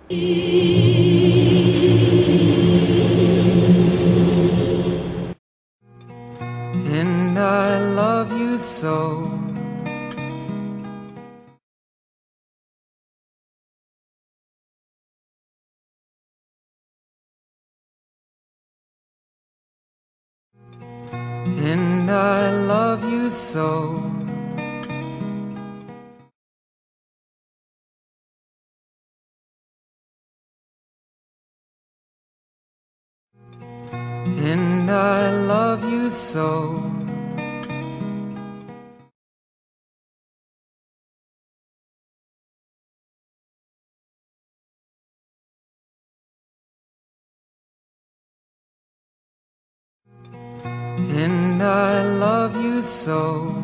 And I love you so. And I love you so. And I love you so. And I love you so.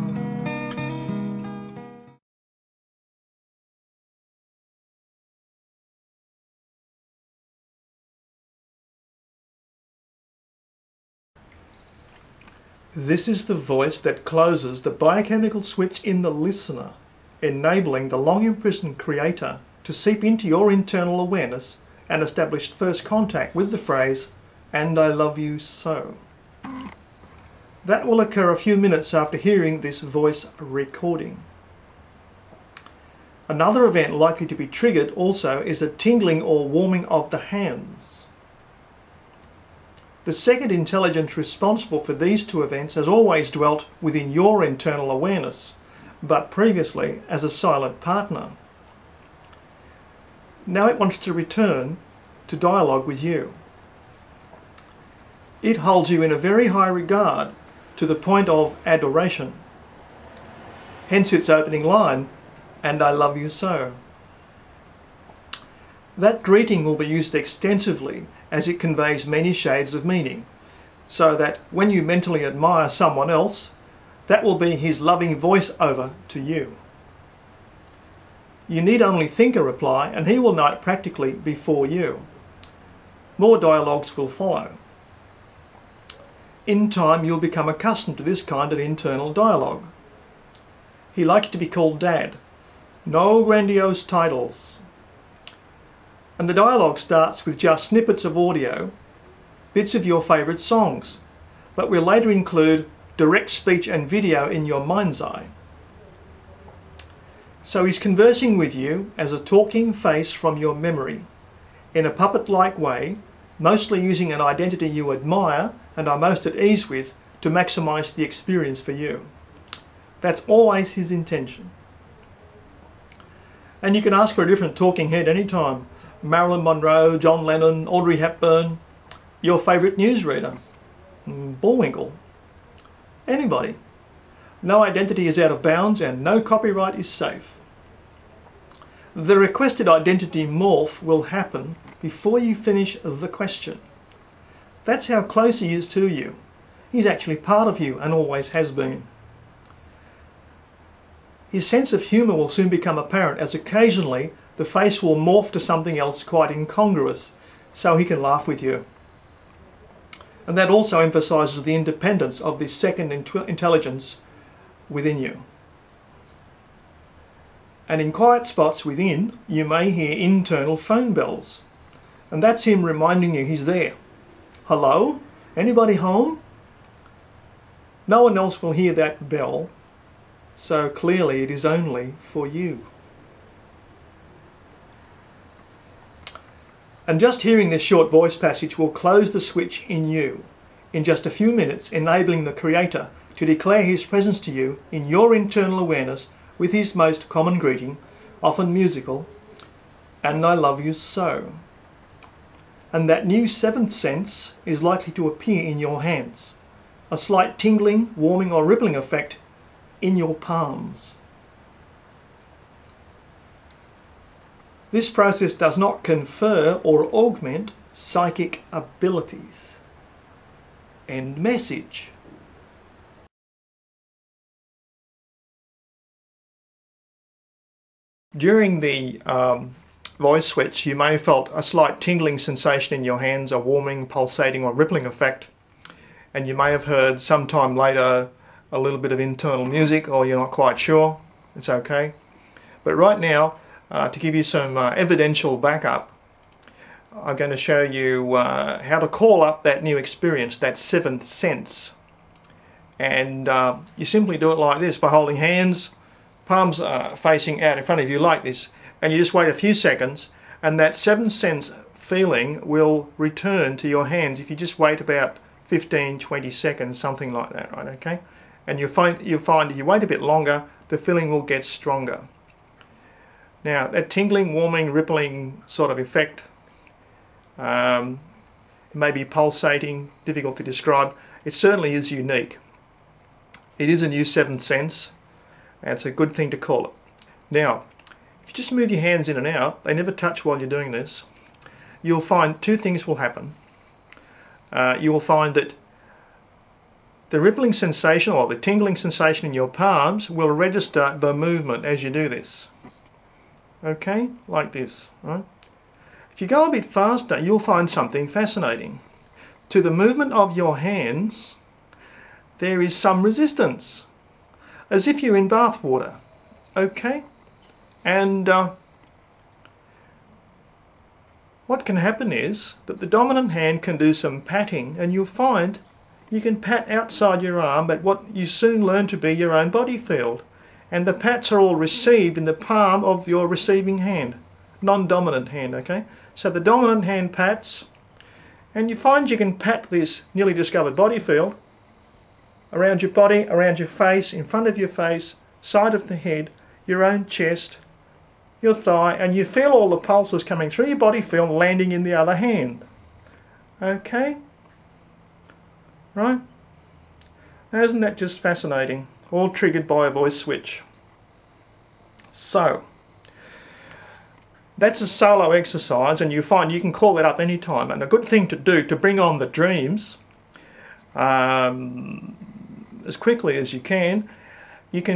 This is the voice that closes the biochemical switch in the listener, enabling the long-imprisoned creator to seep into your internal awareness and establish first contact with the phrase, "And I love you so." That will occur a few minutes after hearing this voice recording. Another event likely to be triggered also is a tingling or warming of the hands. The second intelligence responsible for these two events has always dwelt within your internal awareness, but previously as a silent partner. Now it wants to return to dialogue with you. It holds you in a very high regard to the point of adoration. Hence its opening line, "And I love you so." That greeting will be used extensively as it conveys many shades of meaning, so that when you mentally admire someone else, that will be his loving voice-over to you. You need only think a reply and he will know it practically before you. More dialogues will follow. In time you'll become accustomed to this kind of internal dialogue. He likes to be called Dad. No grandiose titles. And the dialogue starts with just snippets of audio, bits of your favourite songs, but will later include direct speech and video in your mind's eye. So he's conversing with you as a talking face from your memory, in a puppet-like way, mostly using an identity you admire and are most at ease with to maximise the experience for you. That's always his intention. And you can ask for a different talking head anytime. Marilyn Monroe, John Lennon, Audrey Hepburn, your favourite newsreader, Bullwinkle, anybody. No identity is out of bounds and no copyright is safe. The requested identity morph will happen before you finish the question. That's how close he is to you. He's actually part of you and always has been. His sense of humour will soon become apparent as occasionally the face will morph to something else quite incongruous, so he can laugh with you. And that also emphasises the independence of this second intelligence within you. And in quiet spots within, you may hear internal phone bells. And that's him reminding you he's there. Hello? Anybody home? No one else will hear that bell, so clearly it is only for you. And just hearing this short voice passage will close the switch in you in just a few minutes, enabling the Creator to declare his presence to you in your internal awareness with his most common greeting, often musical, "And I love you so." And that new seventh sense is likely to appear in your hands, a slight tingling, warming or rippling effect in your palms. This process does not confer or augment psychic abilities. End message. During the voice switch, you may have felt a slight tingling sensation in your hands, a warming, pulsating or rippling effect, and you may have heard sometime later a little bit of internal music, or you're not quite sure. It's okay. But right now, to give you some evidential backup, I'm going to show you how to call up that new experience, that seventh sense. And you simply do it like this, by holding hands, palms facing out in front of you like this, and you just wait a few seconds, and that seventh sense feeling will return to your hands if you just wait about 15-20 seconds, something like that, right? Okay, and you'll find if you wait a bit longer, the feeling will get stronger. Now, that tingling, warming, rippling sort of effect, maybe pulsating, difficult to describe, it certainly is unique. It is a new seventh sense, and it's a good thing to call it. Now, if you just move your hands in and out, they never touch while you're doing this, you'll find two things will happen. You will find that the rippling sensation or the tingling sensation in your palms will register the movement as you do this. Okay, like this, right? If you go a bit faster, you'll find something fascinating. To the movement of your hands, there is some resistance, as if you're in bath water. Okay, and what can happen is that the dominant hand can do some patting, and you'll find you can pat outside your arm at what you soon learn to be your own body field. And the pats are all received in the palm of your receiving hand, non-dominant hand, okay? So the dominant hand pats, and you find you can pat this newly discovered body field around your body, around your face, in front of your face, side of the head, your own chest, your thigh, and you feel all the pulses coming through your body field landing in the other hand. Okay? Right? Now, isn't that just fascinating? All triggered by a voice switch. So, that's a solo exercise, and you find you can call that up anytime. And a good thing to do to bring on the dreams as quickly as you can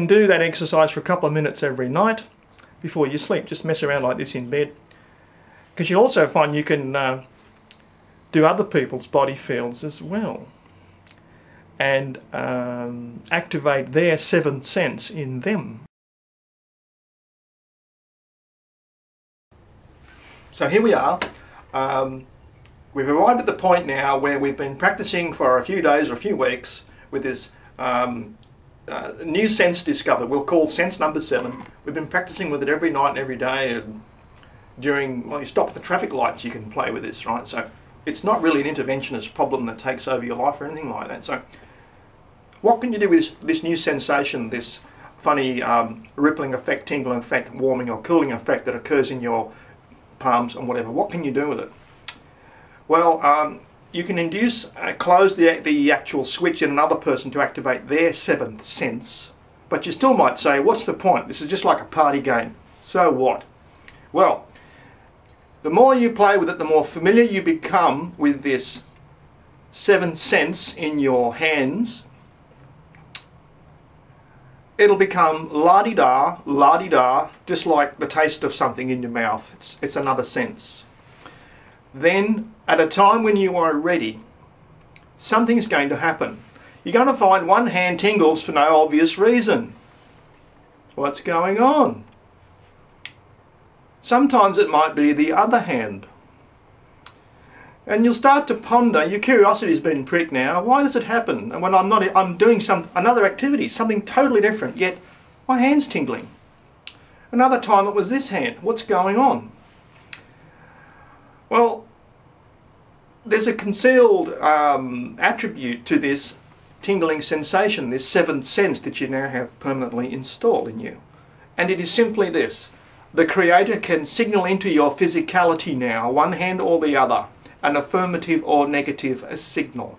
do that exercise for a couple of minutes every night before you sleep. Just mess around like this in bed. Because you also find you can do other people's body fields as well, and activate their seventh sense in them. So here we are. We've arrived at the point now where we've been practicing for a few days or a few weeks with this new sense discovered. We'll call sense number 7. We've been practicing with it every night and every day, and during, well, you stop at the traffic lights, you can play with this, right? So it's not really an interventionist problem that takes over your life or anything like that. So what can you do with this new sensation, this funny rippling effect, tingling effect, warming or cooling effect that occurs in your palms and whatever? What can you do with it? Well, you can induce, close the actual switch in another person to activate their seventh sense, but you still might say, what's the point? This is just like a party game. So what? Well, the more you play with it, the more familiar you become with this seventh sense in your hands. It'll become la-di-da, just like the taste of something in your mouth. It's another sense. Then, at a time when you are ready, something's going to happen. You're going to find one hand tingles for no obvious reason. What's going on? Sometimes it might be the other hand. And you'll start to ponder, your curiosity's been pricked now, why does it happen? And when I'm doing another activity, something totally different, yet my hand's tingling. Another time it was this hand. What's going on? Well, there's a concealed attribute to this tingling sensation, this seventh sense that you now have permanently installed in you. And it is simply this. The Creator can signal into your physicality now, one hand or the other, an affirmative or negative signal.